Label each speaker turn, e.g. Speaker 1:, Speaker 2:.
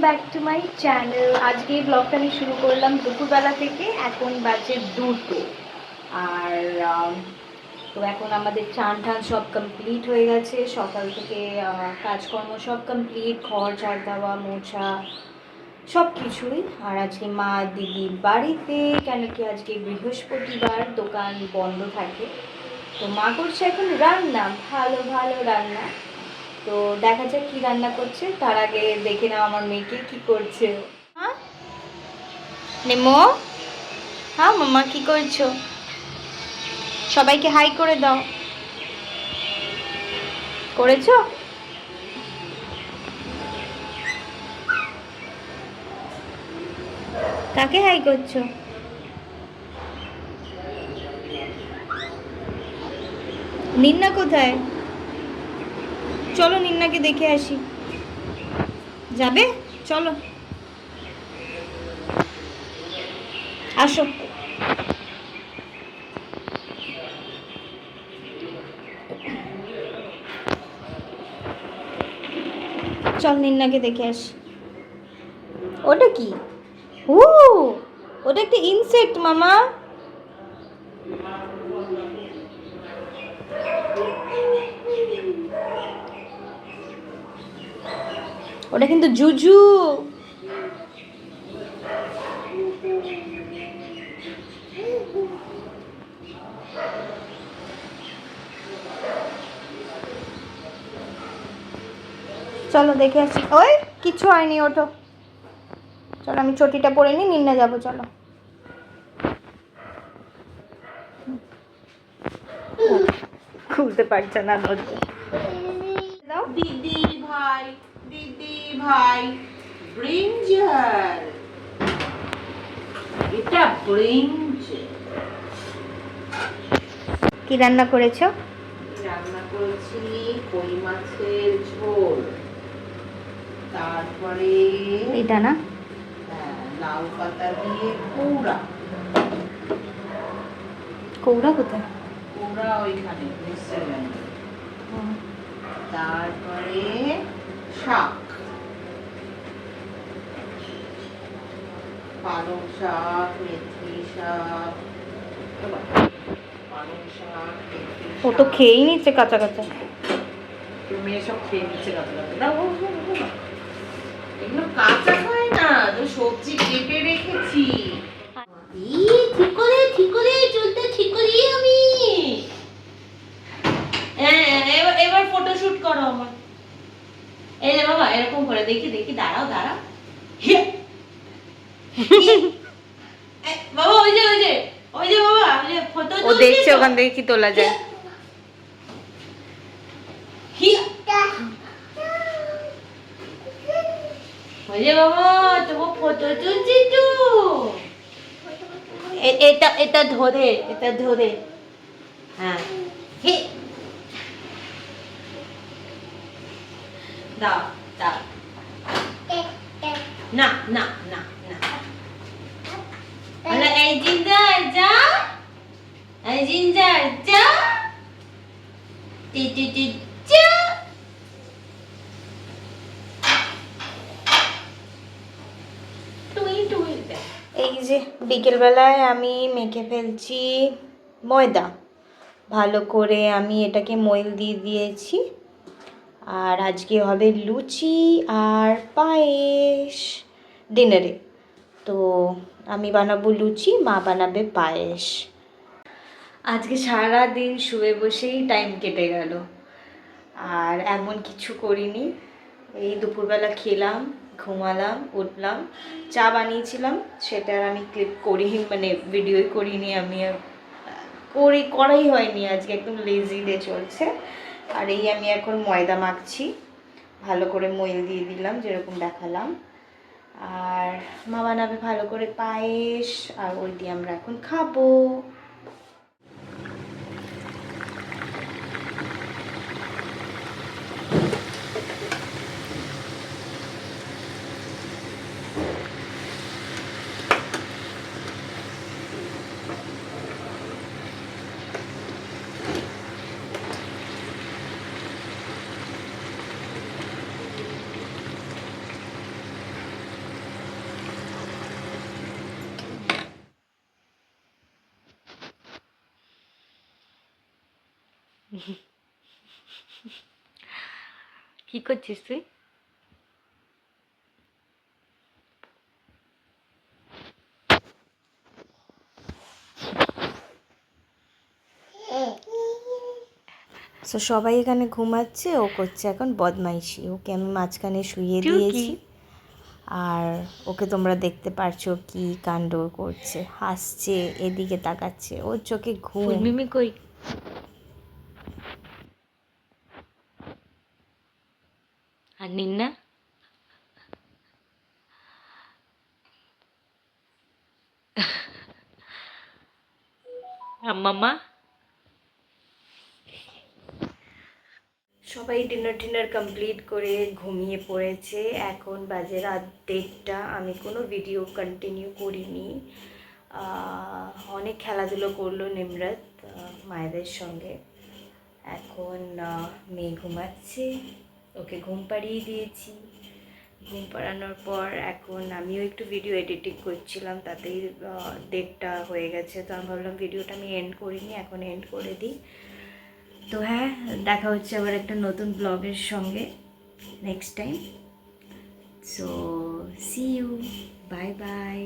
Speaker 1: Back to my channel. আজকে এই ব্লগটা আমি শুরু করলাম দুপুরবেলা থেকে। এখন বাজে 2টো। আর তো এখন আমাদের চান টান সব কমপ্লিট হয়ে গেছে। সকাল থেকে কাজকর্ম সব কমপ্লিট, ঘর ঝাড় দেওয়া, মোছা সব কিছুই। আর আজকে মা দিদি বাড়িতে, কেন কি আজকে বৃহস্পতিবার, দোকান বন্ধ থাকে। তো মা করছে এখন রান্না, ভালো ভালো রান্না। তো দেখা যাক কি রান্না করছে। তার আগে দেখে নাও আমার মেয়েকে কি করছে। হ্যাঁ নেমো, হ্যাঁ মাম্মা কি করছো? সবাইকে হাই করে দাও। করেছো? কাকে হাই করছো? নিন্না কোথায়? চলো নিন্নাকে দেখে আসি। যাবে? চলো আসো। চল নিন্নাকে দেখে আসি। ওটা কি? ও, ওটা একটা ইনসেক্ট মামা। ওটা কিন্তু জুজু। চলো দেখে আসি। ওই কিচ্ছু হয়নি, ওঠো। চলো আমি চটিটা পরে নিই, নিন্না যাবো। চলো খুলতে পারছে না নড়তে। দাও
Speaker 2: দিদি ভাই, দিদি ভাই, ব্রিঞ্জাল, এটা ব্রিঞ্জাল।
Speaker 1: কি রান্না করেছো?
Speaker 2: রান্না করেছি কই মাছের ঝোল, তারপরে
Speaker 1: এটা না?
Speaker 2: লাউ পাতা দিয়ে কৌড়া।
Speaker 1: কৌড়া কোথায়?
Speaker 2: কৌড়া ওইখানে সুইজারল্যান্ডে। তারপরে শাক, পালং শাক, মেথি শাক, পালং শাক,
Speaker 1: ও তো খেয়েই নিচ্ছে কাঁচা কাঁচা।
Speaker 2: তুমি এসব খেয়ে নিচ্ছে কাঁচা কাঁচা। না এগুলো কাঁচা খায় না, তো সবজি কেটে রেখেছি। ঠিক করে চলতে, ঠিক করি আমি। এবার ফটোশুট করো আমার। এই যে বাবা এরকম করে, দেখি দেখি, দাঁড়াও দাঁড়াও। বাবা ওই যে ওই যে ওই যে বাবা ওই যে ফটো
Speaker 1: ও দেখছে ওখান থেকে কি তোলা যায়।
Speaker 2: ওই যে বাবা তোমার ফটো তুলছি তো। এটা এটা ধরে, এটা ধরে, হ্যাঁ। দাও দাও, না না না না। আরে এই জিঞ্জার যা, এই জিঞ্জার যা, টি টি টি যা। টুই টুই।
Speaker 1: এই যে বিকেলবেলায় আমি মেখে ফেলছি ময়দা। ভালো করে আমি এটাকে ময়ল দিয়ে দিয়েছি। আর আজকে হবে লুচি আর পায়েস ডিনারে। তো আমি বানাবো লুচি, মা বানাবে পায়েস। আজকে সারা দিন শুয়ে বসেই টাইম কেটে গেল, আর এমন কিছু করিনি। এই দুপুরবেলা খেলাম, ঘুমালাম, উঠলাম, চা বানিয়েছিলাম, সেটা আর আমি ক্লিপ করিনি, মানে ভিডিওই করিনি। আমি করাই হয়নি আজকে, একদম লেজি ডে চলছে। আর এই আমি এখন ময়দা মাখছি, ভালো করে ময়ল দিয়ে দিলাম যেরকম দেখালাম। আর মা বানাবে ভালো করে পায়েস, আর ওই দিয়ে আমরা এখন খাবো। কি করছিস তুই? তো সবাই এখানে ঘুমাচ্ছে, ও করছে এখন বদমাইশি। ওকে আমি মাঝখানে শুইয়ে দিয়েছি, আর ওকে তোমরা দেখতে পারছো কি কাণ্ড করছে, হাসছে, এদিকে তাকাচ্ছে, ওর চোখে ঘুম। মিমি কই? আর নিন্না? মামা? সবাই ডিনার কমপ্লিট করে ঘুমিয়ে পড়েছে। এখন বাজে রাত 1:30। আমি কোনো ভিডিও কন্টিনিউ করিনি। অনেক খেলাধুলো করলো নিমরাত মায়েদের সঙ্গে। এখন মেয়ে ঘুমাচ্ছে, ওকে ঘুম পাড়িয়ে দিয়েছি। ঘুম পাড়ানোর পর এখন আমিও একটু ভিডিও এডিটিং করছিলাম, তাতেই 1:30 হয়ে গেছে। তো আমি ভাবলাম ভিডিওটা আমি এন্ড করিনি, এখন এন্ড করে দিই। তো হ্যাঁ, দেখা হচ্ছে আবার একটা নতুন ব্লগের সঙ্গে next time. So see you, bye by.